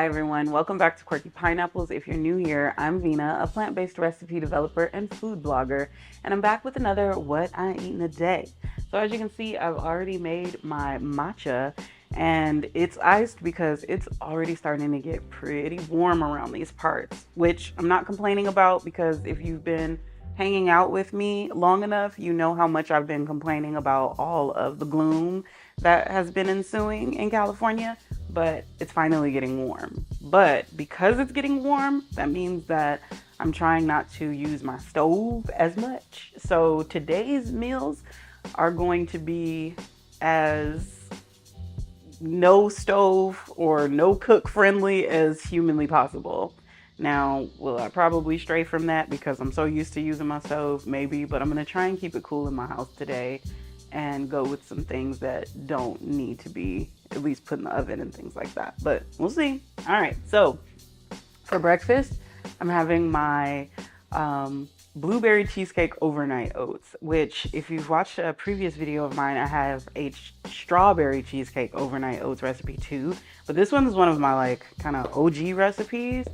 Hi everyone, welcome back to Quirky Pineapples. If you're new here, I'm Vina, a plant-based recipe developer and food blogger, and I'm back with another What I Eat in a Day. So as you can see, I've already made my matcha, and it's iced because it's already starting to get pretty warm around these parts, which I'm not complaining about because if you've been hanging out with me long enough, you know how much I've been complaining about all of the gloom that has been ensuing in California, but it's finally getting warm. But because it's getting warm, that means that I'm trying not to use my stove as much. So today's meals are going to be as no stove or no cook friendly as humanly possible. Now, will I probably stray from that because I'm so used to using my stove? Maybe, but I'm gonna try and keep it cool in my house today and go with some things that don't need to be at least put in the oven and things like that. But we'll see. All right, so for breakfast, I'm having my blueberry cheesecake overnight oats, which if you've watched a previous video of mine, I have a strawberry cheesecake overnight oats recipe too. But this one is one of my like kind of OG recipes.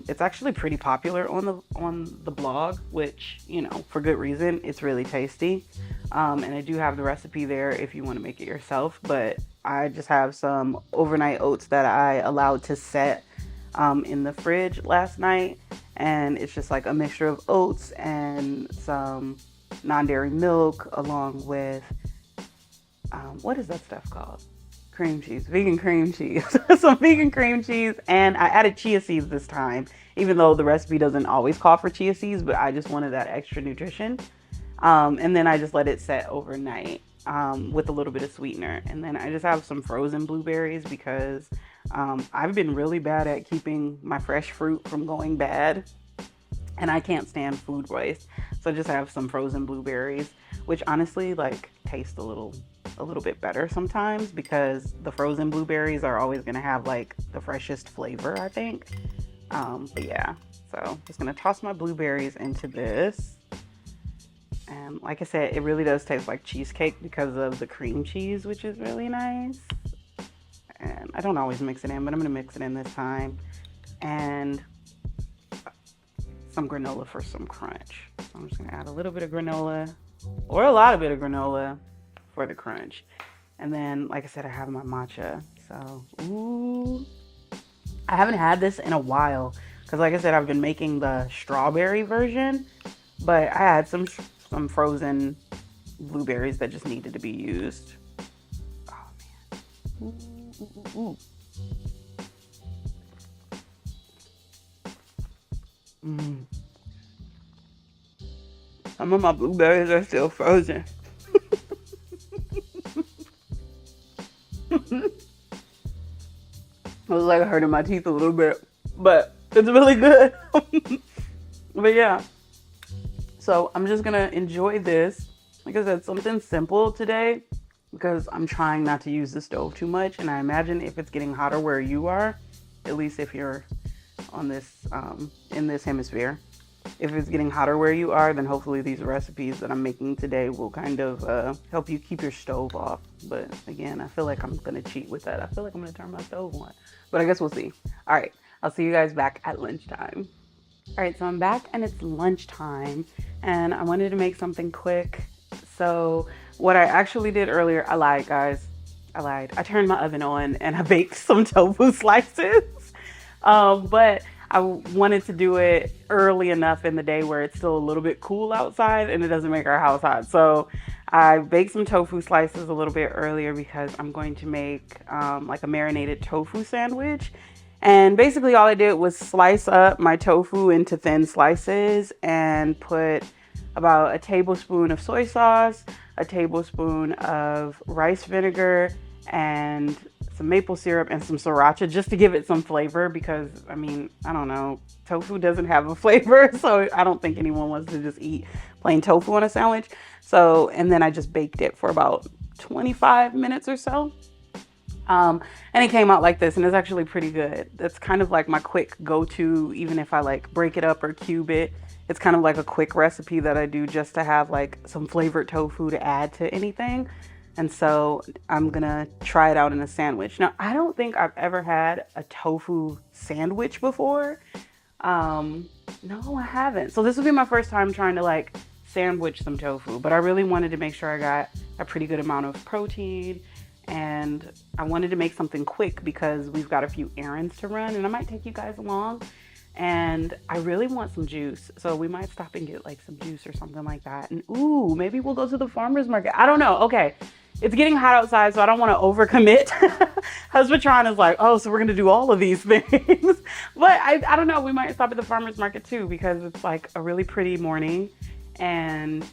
It's actually pretty popular on the blog, which, you know, for good reason. It's really tasty. And I do have the recipe there if you want to make it yourself, but I just have some overnight oats that I allowed to set in the fridge last night, and it's just like a mixture of oats and some non-dairy milk along with what is that stuff called? Cream cheese, vegan cream cheese. Some vegan cream cheese, and I added chia seeds this time, even though the recipe doesn't always call for chia seeds, but I just wanted that extra nutrition. And then I just let it set overnight with a little bit of sweetener. And then I just have some frozen blueberries because I've been really bad at keeping my fresh fruit from going bad, and I can't stand food waste. So I just have some frozen blueberries, which honestly like taste a little bit better sometimes because the frozen blueberries are always gonna have like the freshest flavor, I think. But yeah, so just gonna toss my blueberries into this. And like I said, it really does taste like cheesecake because of the cream cheese, which is really nice. And I don't always mix it in, but I'm gonna mix it in this time. And some granola for some crunch. So I'm just gonna add a little bit of granola or a lot of bit of granola for the crunch. And then, like I said, I have my matcha. So, ooh, I haven't had this in a while because, like I said, I've been making the strawberry version, but I had some frozen blueberries that just needed to be used. Oh man. Ooh, ooh, ooh. Mm. Some of my blueberries are still frozen. It was like hurting my teeth a little bit, but it's really good. But yeah, so I'm just gonna enjoy this. Like I said, something simple today because I'm trying not to use the stove too much. And I imagine if it's getting hotter where you are, at least if you're on this in this hemisphere, if it's getting hotter where you are, then hopefully these recipes that I'm making today will kind of help you keep your stove off. But again, I feel like I'm gonna cheat with that. I feel like I'm gonna turn my stove on, but I guess we'll see. All right, I'll see you guys back at lunchtime. All right, so I'm back and it's lunchtime, and I wanted to make something quick. So what I actually did earlier, I lied, guys. I lied. I turned my oven on and I baked some tofu slices. But I wanted to do it early enough in the day where it's still a little bit cool outside and it doesn't make our house hot. So I baked some tofu slices a little bit earlier because I'm going to make like a marinated tofu sandwich. And basically all I did was slice up my tofu into thin slices and put about a tablespoon of soy sauce, a tablespoon of rice vinegar, and some maple syrup and some sriracha just to give it some flavor because, I mean, I don't know, tofu doesn't have a flavor, so I don't think anyone wants to just eat plain tofu on a sandwich. So, and then I just baked it for about 25 minutes or so. And it came out like this, and it's actually pretty good. That's kind of like my quick go-to, even if I like break it up or cube it. It's kind of like a quick recipe that I do just to have like some flavored tofu to add to anything. And so I'm gonna try it out in a sandwich. Now, I don't think I've ever had a tofu sandwich before. No, I haven't. So this will be my first time trying to like sandwich some tofu, but I really wanted to make sure I got a pretty good amount of protein, and I wanted to make something quick because we've got a few errands to run and I might take you guys along. And I really want some juice, so we might stop and get like some juice or something like that. And ooh, maybe we'll go to the farmer's market. I don't know. Okay, it's getting hot outside, so I don't want to overcommit. Husband is like, oh, so we're gonna do all of these things. But I don't know. We might stop at the farmer's market too because it's like a really pretty morning. And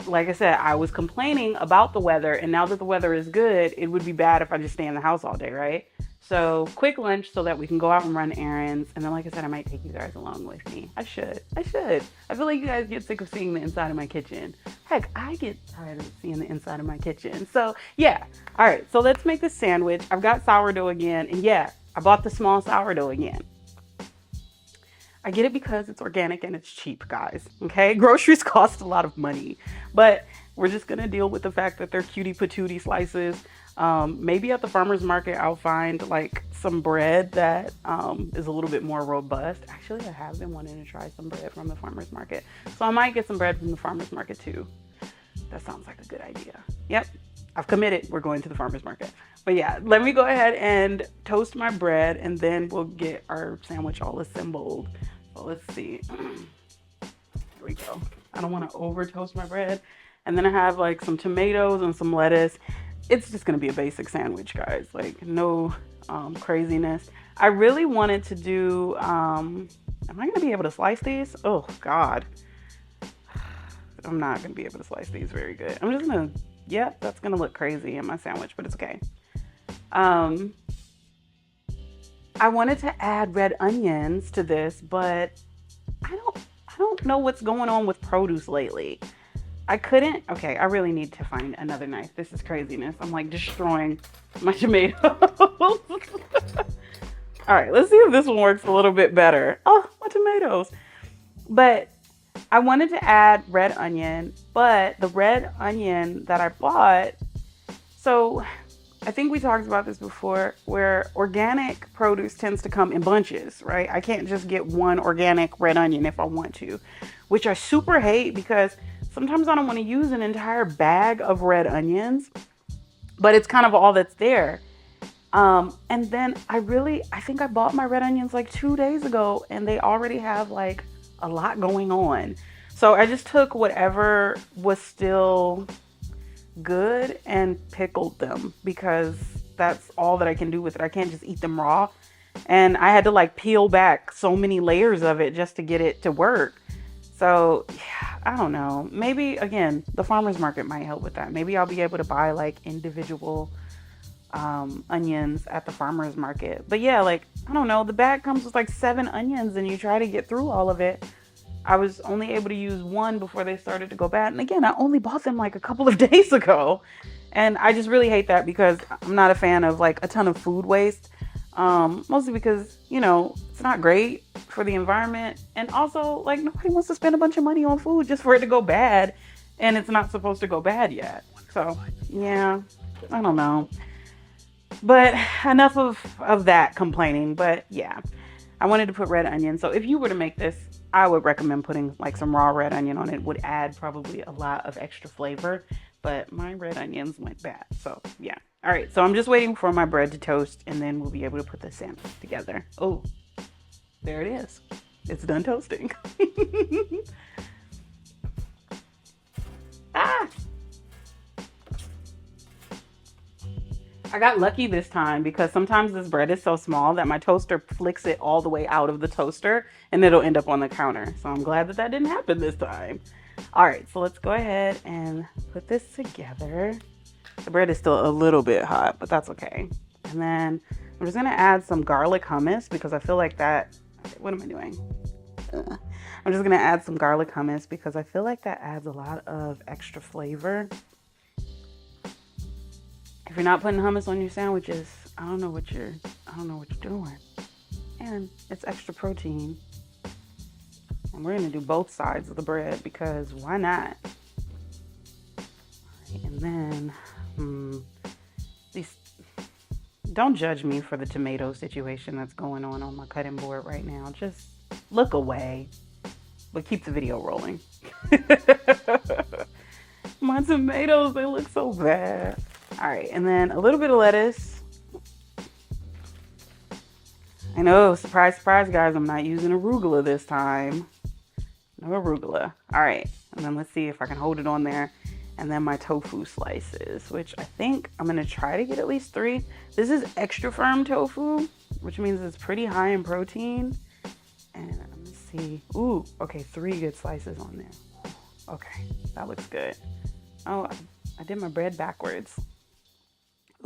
like I said, I was complaining about the weather, and now that the weather is good, it would be bad if I just stay in the house all day, right? So quick lunch so that we can go out and run errands. And then, like I said, I might take you guys along with me. I should. I feel like you guys get sick of seeing the inside of my kitchen. Heck, I get tired of seeing the inside of my kitchen. So yeah. All right. So let's make this sandwich. I've got sourdough again. And yeah, I bought the small sourdough again. I get it because it's organic and it's cheap, guys. Okay. Groceries cost a lot of money, but we're just going to deal with the fact that they're cutie patootie slices. Maybe at the farmer's market, I'll find like some bread that is a little bit more robust. Actually, I have been wanting to try some bread from the farmer's market. So I might get some bread from the farmer's market too. That sounds like a good idea. Yep. I've committed. We're going to the farmer's market. But yeah, let me go ahead and toast my bread and then we'll get our sandwich all assembled. So let's see. Here we go. I don't want to over toast my bread. And then I have like some tomatoes and some lettuce. It's just going to be a basic sandwich, guys. Like no craziness. I really wanted to do, am I going to be able to slice these? Oh God. I'm not going to be able to slice these very good. I'm just going to, yep, that's going to look crazy in my sandwich, but it's okay. I wanted to add red onions to this, but I don't know what's going on with produce lately. I couldn't. Okay, I really need to find another knife. This is craziness. I'm like destroying my tomatoes. All right, let's see if this one works a little bit better. Oh, my tomatoes. But I wanted to add red onion, but the red onion that I bought, so I think we talked about this before, where organic produce tends to come in bunches, right? I can't just get one organic red onion if I want to, which I super hate because sometimes I don't want to use an entire bag of red onions, but it's kind of all that's there. And then I think I bought my red onions like 2 days ago and they already have like a lot going on. So I just took whatever was still good and pickled them because that's all that I can do with it. I can't just eat them raw. And I had to like peel back so many layers of it just to get it to work. So yeah, I don't know. Maybe again, the farmer's market might help with that. Maybe I'll be able to buy like individual onions at the farmer's market. But yeah, like, I don't know. The bag comes with like 7 onions and you try to get through all of it. I was only able to use one before they started to go bad. And again, I only bought them like a couple of days ago. And I just really hate that because I'm not a fan of like a ton of food waste. Mostly because, you know, it's not great for the environment. And also, like, nobody wants to spend a bunch of money on food just for it to go bad. And it's not supposed to go bad yet. So, yeah, I don't know. But enough of that complaining. But yeah, I wanted to put red onion. So if you were to make this, I would recommend putting like some raw red onion on it. Would add probably a lot of extra flavor, but my red onions went bad. So yeah. All right. So I'm just waiting for my bread to toast and then we'll be able to put the sandwich together. Oh, there it is. It's done toasting. Ah! I got lucky this time because sometimes this bread is so small that my toaster flicks it all the way out of the toaster and it'll end up on the counter. So I'm glad that didn't happen this time. All right, so let's go ahead and put this together. The bread is still a little bit hot, but that's okay. And then I'm just gonna add some garlic hummus because I feel like that, what am I doing? I'm just gonna add some garlic hummus because I feel like that adds a lot of extra flavor. If you're not putting hummus on your sandwiches, I don't know what you're doing. And it's extra protein. And we're gonna do both sides of the bread because why not? And And then, these, don't judge me for the tomato situation that's going on my cutting board right now. Just look away, but keep the video rolling. My tomatoes, they look so bad. All right, and then a little bit of lettuce. I know, surprise, surprise, guys, I'm not using arugula this time. No arugula. All right, and then let's see if I can hold it on there. And then my tofu slices, which I think I'm gonna try to get at least 3. This is extra firm tofu, which means it's pretty high in protein. And let me see. Ooh, okay, 3 good slices on there. Okay, that looks good. Oh, I did my bread backwards.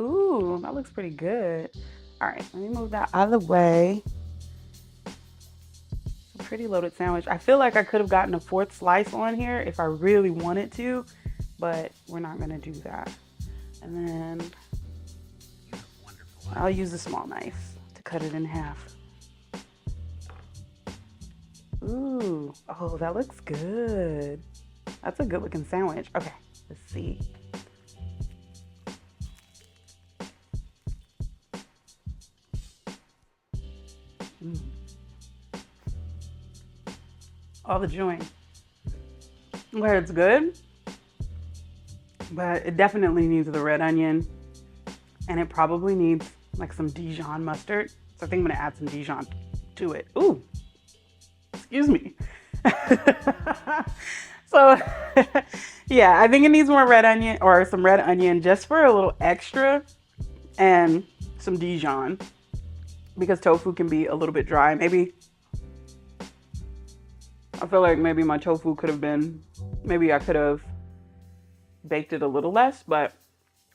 Ooh, that looks pretty good. All right, let me move that out of the way. It's a pretty loaded sandwich. I feel like I could have gotten a 4th slice on here if I really wanted to, but we're not gonna do that. And then I'll use a small knife to cut it in half. Ooh, oh, that looks good. That's a good looking sandwich. Okay, let's see. All the joint. Where it's good, but it definitely needs the red onion, and it probably needs like some Dijon mustard. So I think I'm gonna add some Dijon to it. Ooh, excuse me. So yeah, I think it needs more red onion, or some red onion just for a little extra, and some Dijon, because tofu can be a little bit dry. Maybe I feel like maybe my tofu could have been, maybe I could have baked it a little less, but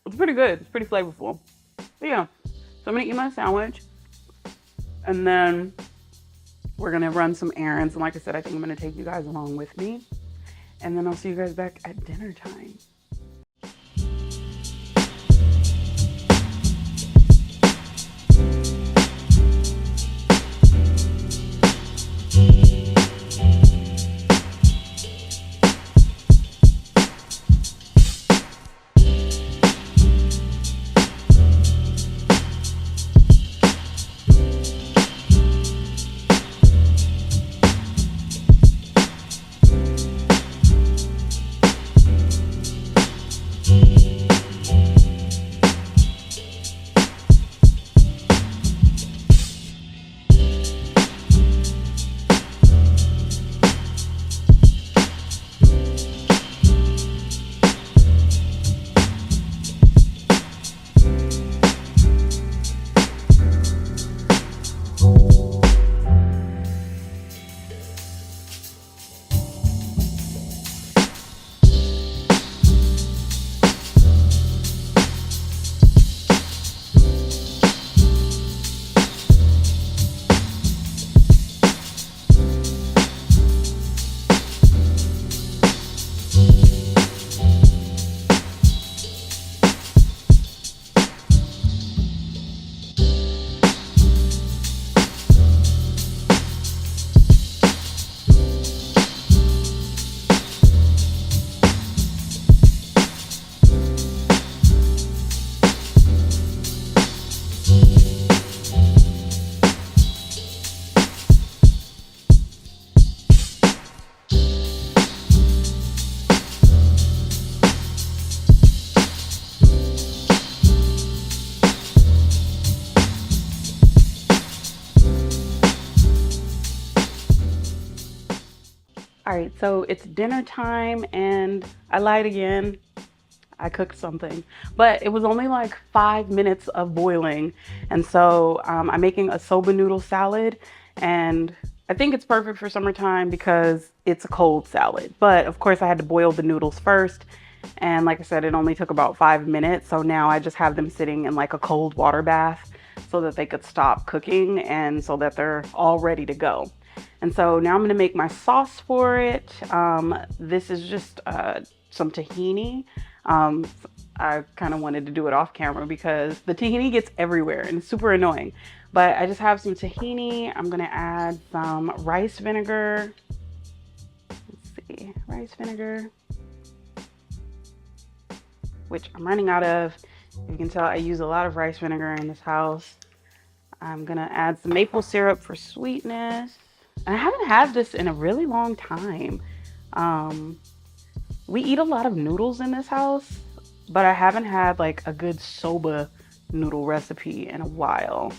it's pretty good. It's pretty flavorful. But yeah, so I'm gonna eat my sandwich, and then we're gonna run some errands. And like I said, I think I'm gonna take you guys along with me, and then I'll see you guys back at dinner time. All right, so it's dinner time, and I lied again. I cooked something, but it was only like 5 minutes of boiling. And so I'm making a soba noodle salad, and I think it's perfect for summertime because it's a cold salad. But of course I had to boil the noodles first. And like I said, it only took about 5 minutes. So now I just have them sitting in like a cold water bath so that they could stop cooking and so that they're all ready to go. And so now I'm gonna make my sauce for it. This is just some tahini. I kind of wanted to do it off camera because the tahini gets everywhere and it's super annoying. But I just have some tahini. I'm gonna add some rice vinegar. Let's see, rice vinegar. which I'm running out of. You can tell I use a lot of rice vinegar in this house. I'm gonna add some maple syrup for sweetness. And I haven't had this in a really long time. Um, we eat a lot of noodles in this house, but I haven't had like a good soba noodle recipe in a while.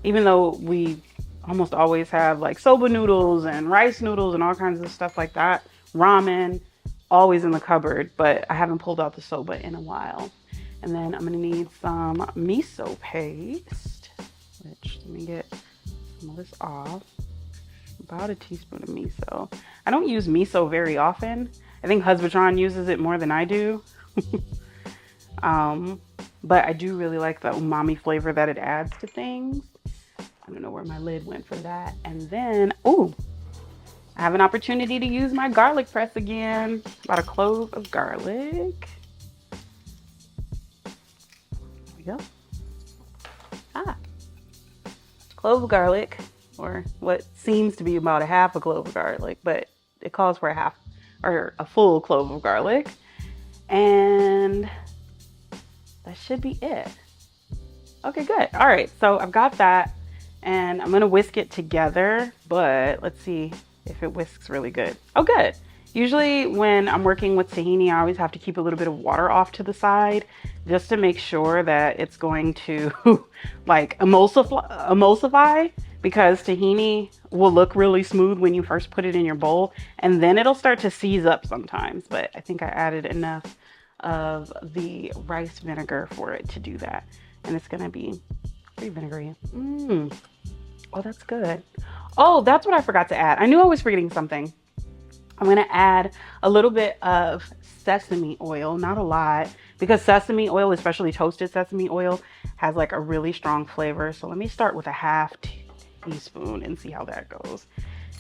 Even though we almost always have like soba noodles and rice noodles and all kinds of stuff like that, ramen, always in the cupboard, but I haven't pulled out the soba in a while. And then I'm gonna need some miso paste, which let me get some of this off. About a teaspoon of miso. I don't use miso very often. I think Husbandron uses it more than I do. But I do really like the umami flavor that it adds to things. I don't know where my lid went for that. And then, oh, I have an opportunity to use my garlic press again. About a clove of garlic. There we go. Clove of garlic, or what seems to be about a half a clove of garlic, but it calls for a half or a full clove of garlic. And that should be it. Okay, good. All right, so I've got that and I'm gonna whisk it together, but let's see if it whisks really good. Oh, good. Usually when I'm working with tahini, I always have to keep a little bit of water off to the side just to make sure that it's going to like emulsify, because tahini will look really smooth when you first put it in your bowl and then it'll start to seize up sometimes. But I think I added enough of the rice vinegar for it to do that. And it's gonna be pretty vinegary. Oh, that's good. Oh, that's what I forgot to add. I knew I was forgetting something. I'm gonna add a little bit of sesame oil, not a lot, because sesame oil, especially toasted sesame oil, has like a really strong flavor. So let me start with a half teaspoon and see how that goes.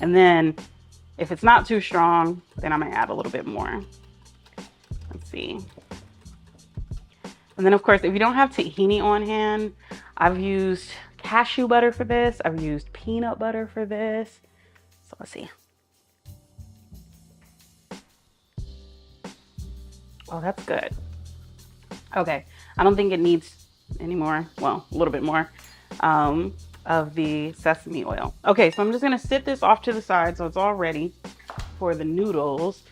And then if it's not too strong, then I'm gonna add a little bit more. Let's see. And then of course, if you don't have tahini on hand, I've used cashew butter for this. I've used peanut butter for this. So let's see. Oh, that's good. Okay, I don't think it needs any more, well, a little bit more of the sesame oil. Okay, so I'm just gonna sit this off to the side so it's all ready for the noodles.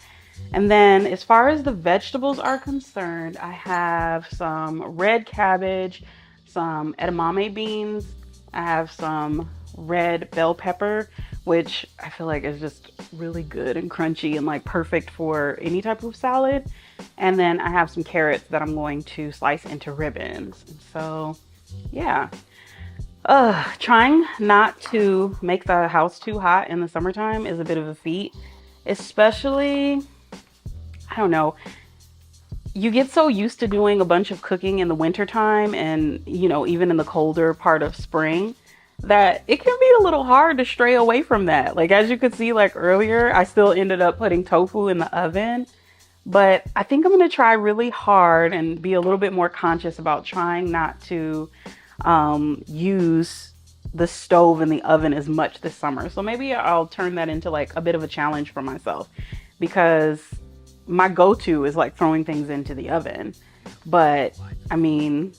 And then as far as the vegetables are concerned, I have some red cabbage, some edamame beans, I have some red bell pepper, which I feel like is just really good and crunchy and like perfect for any type of salad. And then I have some carrots that I'm going to slice into ribbons. And so, yeah. Trying not to make the house too hot in the summertime is a bit of a feat, especially, I don't know, you get so used to doing a bunch of cooking in the wintertime and, you know, even in the colder part of spring, that it can be a little hard to stray away from that. Like, as you could see, like earlier, I still ended up putting tofu in the oven, but I think I'm going to try really hard and be a little bit more conscious about trying not to use the stove and the oven as much this summer. So maybe I'll turn that into like a bit of a challenge for myself, because my go-to is like throwing things into the oven. But I mean,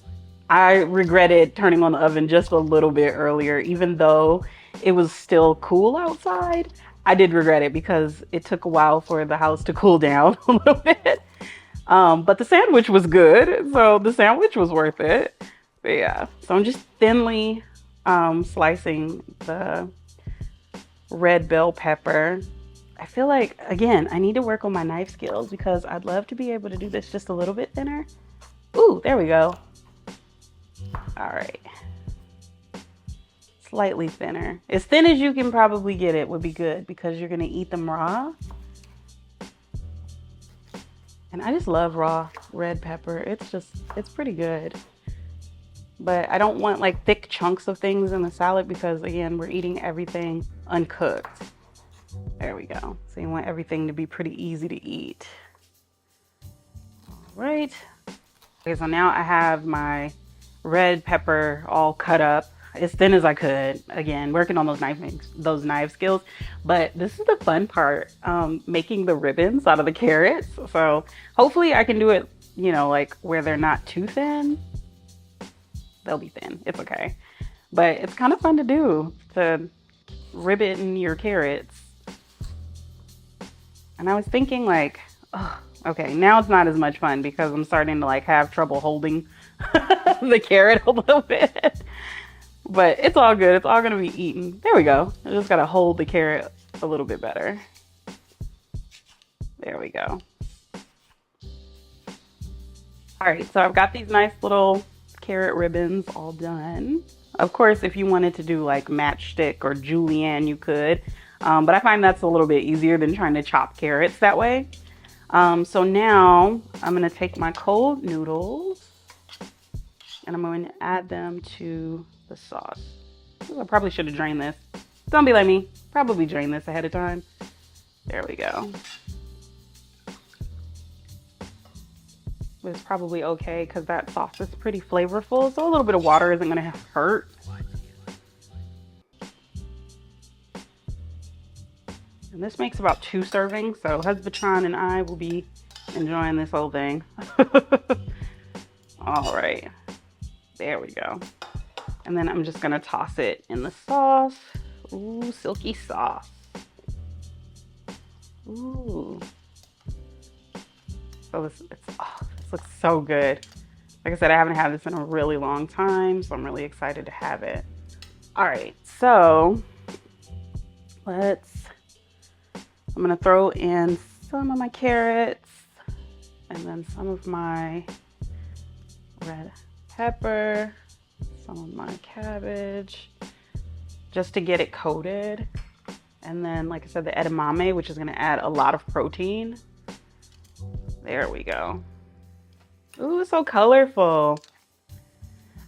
I regretted turning on the oven just a little bit earlier, even though it was still cool outside. I did regret it because it took a while for the house to cool down a little bit. But the sandwich was good, so the sandwich was worth it. But yeah, so I'm just thinly slicing the red bell pepper. I feel like, again, I need to work on my knife skills because I'd love to be able to do this just a little bit thinner. Ooh, there we go. All right. Slightly thinner. As thin as you can probably get it would be good because you're gonna eat them raw. And I just love raw red pepper. It's pretty good. But I don't want like thick chunks of things in the salad because, again, we're eating everything uncooked. There we go. So you want everything to be pretty easy to eat. All right. Okay, so now I have my red pepper all cut up as thin as I could. Again, working on those knife skills. But this is the fun part, making the ribbons out of the carrots. So hopefully I can do it you know, like where they're not too thin. They'll be thin. It's okay. But it's kind of fun to do, to ribbon in your carrots. And I was thinking like, oh, okay, now it's not as much fun because I'm starting to like have trouble holding the carrot a little bit. But it's all good. It's all gonna be eaten. There we go. I just gotta hold the carrot a little bit better. There we go. All right, so I've got these nice little carrot ribbons all done. Of course, if you wanted to do like matchstick or julienne, you could. But I find that's a little bit easier than trying to chop carrots that way. So now I'm gonna take my cold noodles and I'm going to add them to the sauce. Ooh, I probably should have drained this. Don't be like me. Probably drain this ahead of time. There we go. But it's probably okay because that sauce is pretty flavorful. So a little bit of water isn't gonna hurt. And this makes about 2 servings, so husband and I will be enjoying this whole thing. All right, there we go. And then I'm just gonna toss it in the sauce. Ooh, silky sauce. Ooh. So this looks so good. Like I said, I haven't had this in a really long time, so I'm really excited to have it. All right, so I'm gonna throw in some of my carrots and then some of my red pepper, some of my cabbage, just to get it coated. And then, like I said, the edamame, which is gonna add a lot of protein. There we go. Ooh, so colorful.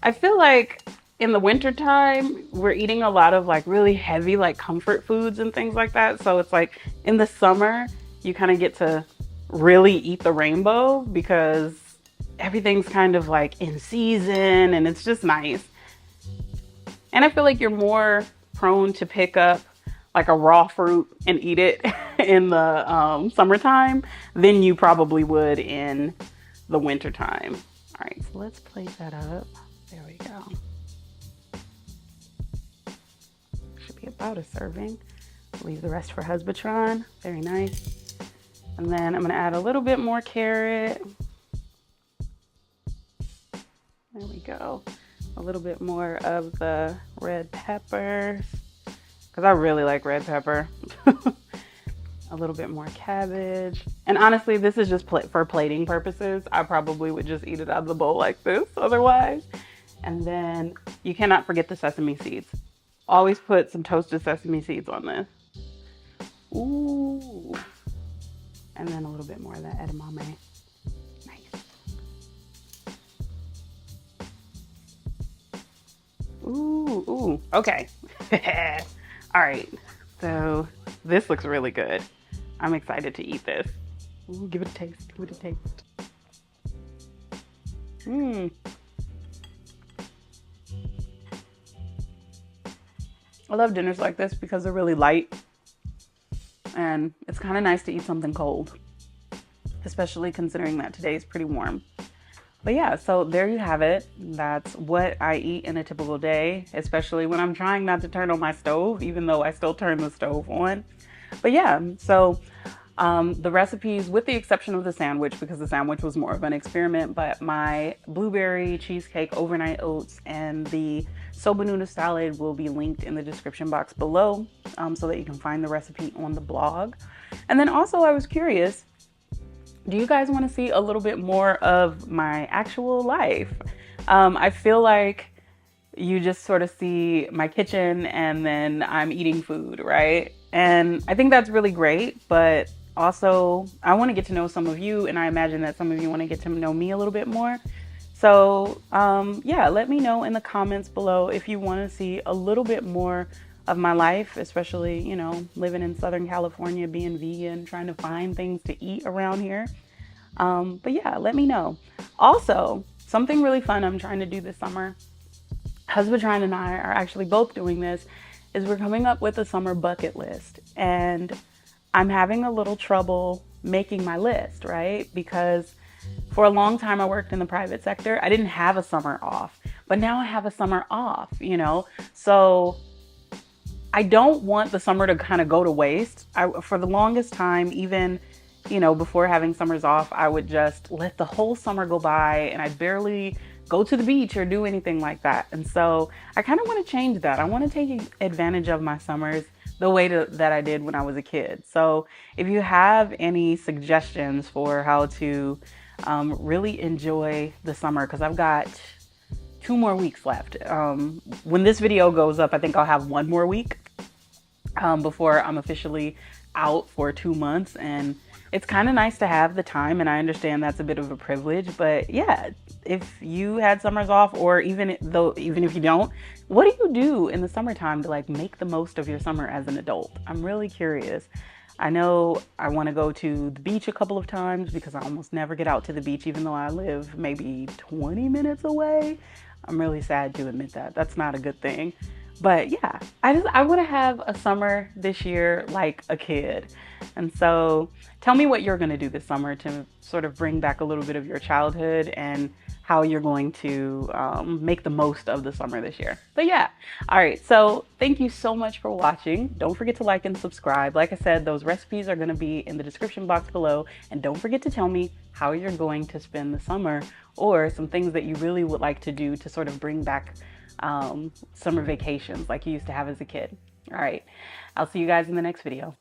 I feel like in the wintertime, we're eating a lot of like really heavy, like comfort foods and things like that. So it's like in the summer, you kind of get to really eat the rainbow because everything's kind of like in season and it's just nice. And I feel like you're more prone to pick up like a raw fruit and eat it in the summertime than you probably would in the wintertime. All right, so let's plate that up. There we go. Should be about a serving. Leave the rest for husband. Very nice. And then I'm gonna add a little bit more carrot. There we go. A little bit more of the red pepper, because I really like red pepper. A little bit more cabbage. And honestly, this is just for plating purposes. I probably would just eat it out of the bowl like this otherwise. And then you cannot forget the sesame seeds. Always put some toasted sesame seeds on this. Ooh. And then a little bit more of that edamame. Nice. Ooh, ooh, okay. All right, so this looks really good. I'm excited to eat this. Ooh, give it a taste, give it a taste. Mmm. I love dinners like this because they're really light and it's kind of nice to eat something cold, especially considering that today is pretty warm. But yeah, so there you have it. That's what I eat in a typical day, especially when I'm trying not to turn on my stove, even though I still turn the stove on. But yeah, so the recipes, with the exception of the sandwich, because the sandwich was more of an experiment, but my blueberry cheesecake, overnight oats, and the Soba noodle salad will be linked in the description box below, so that you can find the recipe on the blog. And then also I was curious, do you guys want to see a little bit more of my actual life? I feel like you just sort of see my kitchen and then I'm eating food, right? And I think that's really great, but also I want to get to know some of you, and I imagine that some of you want to get to know me a little bit more. So yeah, let me know in the comments below if you want to see a little bit more of my life, especially, you know, living in Southern California, being vegan, trying to find things to eat around here. But yeah, let me know. Also, something really fun I'm trying to do this summer, husband and I are actually both doing this, is we're coming up with a summer bucket list. And I'm having a little trouble making my list, right? Because For a long time, I worked in the private sector. I didn't have a summer off, but now I have a summer off, you know? So I don't want the summer to kind of go to waste. For the longest time, even, you know, before having summers off, I would just let the whole summer go by and I'd barely go to the beach or do anything like that. And so I kind of want to change that. I want to take advantage of my summers the way that I did when I was a kid. So if you have any suggestions for how to really enjoy the summer, because I've got 2 more weeks left. When this video goes up, I think I'll have 1 more week before I'm officially out for 2 months. And it's kind of nice to have the time, and I understand that's a bit of a privilege, but yeah, if you had summers off, or even if you don't, what do you do in the summertime to like make the most of your summer as an adult? I'm really curious. I know I want to go to the beach a couple of times because I almost never get out to the beach, even though I live maybe 20 minutes away. I'm really sad to admit that. That's not a good thing. But yeah, I want to have a summer this year like a kid. And so tell me what you're going to do this summer to sort of bring back a little bit of your childhood, and how you're going to make the most of the summer this year. But yeah, all right. So thank you so much for watching. Don't forget to like and subscribe. Like I said, those recipes are going to be in the description box below. And don't forget to tell me how you're going to spend the summer, or some things that you really would like to do to sort of bring back summer vacations like you used to have as a kid. All right. I'll see you guys in the next video.